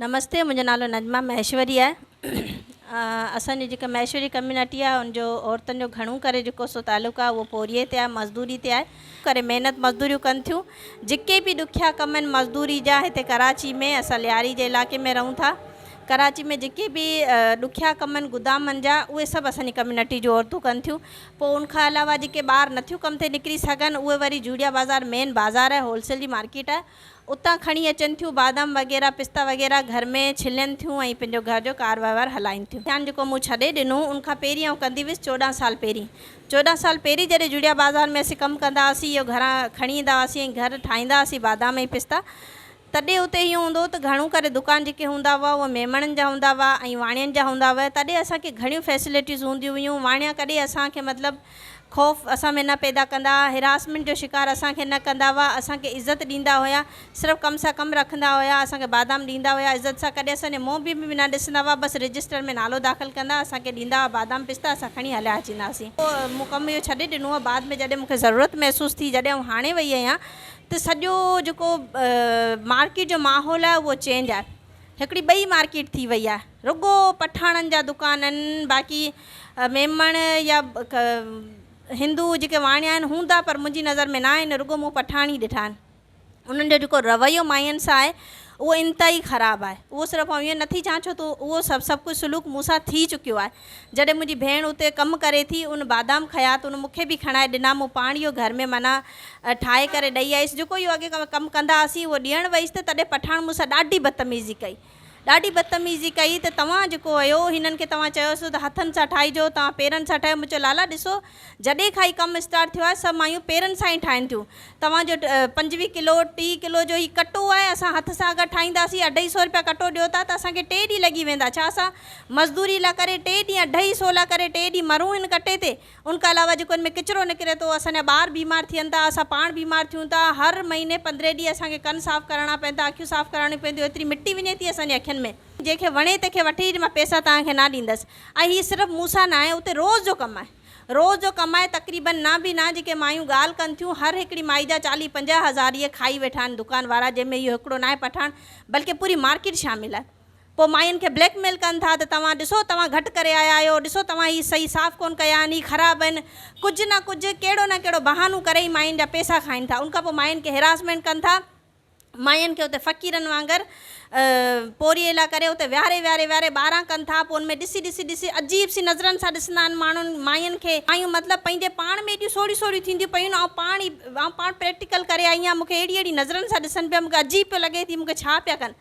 नमस्ते, मुझो नालो नजमा महेश्वरी है। असांजी जेका महेश्वरी कम्युनिटी आहे उनजो औरतुनि जो घणो करे जेको सो तालुक़ु आहे उहो पोरिये ते आहे, मज़दूरी ते आहे। करे महिनत मज़दूरियूं कनि थियूं। जेके बि ॾुखिया कम आहिनि मज़दूरी जा, हिते कराची में असां लियारी जे इलाइक़े में रहूं था। कराची में जेके बि ॾुखिया कम आहिनि गुदामनि जा, उहे सभु असांजी कम्युनिटी जूं औरतूं कनि थियूं। पोइ उनखां अलावा जेके ॿार नथियूं कम ते निकिरी सघनि, उहे वरी जूड़िया बाज़ार मेन बाज़ार आहे, होलसेल जी मार्केट आहे, उतां खणी अचनि थियूं बादाम वग़ैरह पिस्ता वग़ैरह घर में छिलनि थियूं ऐं पंहिंजो घर जो कार वहिंवार हलाइनि थियूं। ध्यानु जेको मूं छॾे ॾिनो उनखां पहिरीं आउं कंदी हुअसि 14 साल पहिरीं। 14 साल पहिरीं जॾहिं जुड़िया बाज़ार में असीं कमु कंदा हुआसीं, इहो घरां खणी ईंदा हुआसीं ऐं घर ठाहींदा हुआसीं बादाम ऐं पिस्ता, तॾहिं उते इहो हूंदो हो त घणो करे दुकान जेके हूंदा हुआ उहे मेमणनि जा हूंदा हुआ ऐं वाणियनि जा हूंदा हुआ। तॾहिं असांखे घणियूं फैसिलिटीज़ हूंदियूं हुयूं। वाणिया कॾहिं असांखे मतिलबु ख़ौफ़ असां में न पैदा कंदा, हिरासमेंट जो शिकार असांखे न कंदा हुआ, असांखे इज़त ॾींदा हुआ, सिर्फ़ु कम सां कमु रखंदा हुआ, असांखे बादाम ॾींदा हुआ इज़त सां। कॾहिं असांजे मुंहुं बि न ॾिसंदा हुआ, बसि रजिस्टर में नालो दाख़िल कंदा, असांखे ॾींदा हुआ बादाम पिस्ता, असां खणी हलिया अचींदासीं। पोइ मूं कमु इहो छॾे ॾिनो आहे। बाद में जॾहिं मूंखे ज़रूरत महसूसु थी, जॾहिं आउं हाणे वई आहियां, त सॼो जेको मार्केट जो माहौल आहे उहो चेंज आहे। हिकिड़ी ॿई मार्केट थी वई आहे। रुॻो पठाणनि जा दुकान आहिनि, बाक़ी मेमण या हिंदू जेके वाणिया आहिनि हूंदा, पर मुंहिंजी नज़र में न आहिनि। रुॻो मूं पठाणी ॾिठा आहिनि। उन्हनि जो जेको रवैयो माइयुनि सां आहे उहो इंतिहाई ख़राबु आहे। उहो सिर्फ़ु आउं ईअं नथी चां छो त उहो सभु कुझु सुलूक मूंसां थी चुकियो आहे। जॾहिं मुंहिंजी भेण उते कमु करे थी, उन बादाम खया त उन मूंखे बि खणाए ॾिना। मूं पाण इहो घर में माना ठाहे करे ॾेई आयसि। जेको इहो अॻे कमु कंदा हुआसीं उहो ॾियणु वईसि त तॾहिं पठाण मूंसां ॾाढी बदतमीज़ी कई, ॾाढी बदतमीज़ी कई। त तव्हां जेको हुयो हिननि खे तव्हां चयोसि त हथनि सां ठाहिजो, तव्हां पेरनि सां ठाहियो। मुंहिंजो लाला ॾिसो, जॾहिं खां ई कमु स्टार्ट थियो आहे सभु मायूं पेरनि सां ई ठाहिनि थियूं। तव्हांजो 25 किलो 30 किलो जो ही कटो आहे, असां हथ सां अगरि ठाहींदासीं 250 रुपया कटो ॾियो था, त असांखे 3 ॾींहं लॻी वेंदा। छा असां मज़दूरी लाइ करे 3 ॾींहं 250 लाइ करे 3 ॾींहं मरूं हिन कटे ते? उनखां अलावा जेको हिन में किचिरो निकिरे थो, असांजा ॿार बीमार थियनि था, असां पाण बीमार थियूं था। हर महीने 15 ॾींहं असांखे कन साफ़ु करणा पवंदा, अखियूं साफ़ु करणियूं पवंदियूं। एतिरी मिटी वञे थी असांजे अखियुनि में। जंहिंखे वणे तंहिंखे वठी मां पैसा तव्हांखे न ॾींदसि। ऐं हीअ सिर्फ़ु मूंसां न आहे, उते रोज़ जो कमु आहे, रोज़ जो कमु आहे। तक़रीबन न बि न जेके मायूं ॻाल्हि कनि थियूं, हर हिकिड़ी माई जा 40-50 हज़ार इहे खाई वेठा आहिनि दुकान वारा, जंहिंमें इहो हिकिड़ो न आहे पठाण, बल्कि पूरी मार्केट शामिलु आहे। पोइ मायुनि खे ब्लैकमेल कनि था त तव्हां ॾिसो तव्हां घटि करे आया आहियो, ॾिसो तव्हां हीअ सही साफ़ु कोन कया आहिनि, हीअ ख़राबु आहिनि। कुझु न कुझु कहिड़ो न कहिड़ो बहानो करे ई मायुनि जा पैसा खाइनि था। उनखां पोइ मायुनि खे हिरासमेंट कनि था, मायुनि खे उते फ़क़ीरनि वांगुरु पोरीअ लाइ करे उते विहारे 12 कनि था। पोइ उनमें ॾिसी अजीब सी नज़रनि सां ॾिसंदा आहिनि माण्हुनि मायुनि खे। मायूं मतिलबु पंहिंजे पाण में एॾियूं सोढ़ियूं थींदियूं पयूं न। पाण प्रैक्टिकल करे आई आहियां, मूंखे अहिड़ी नज़रनि सां ॾिसनि पिया, मूंखे अजीब पियो लॻे थी मूंखे छा पिया कनि।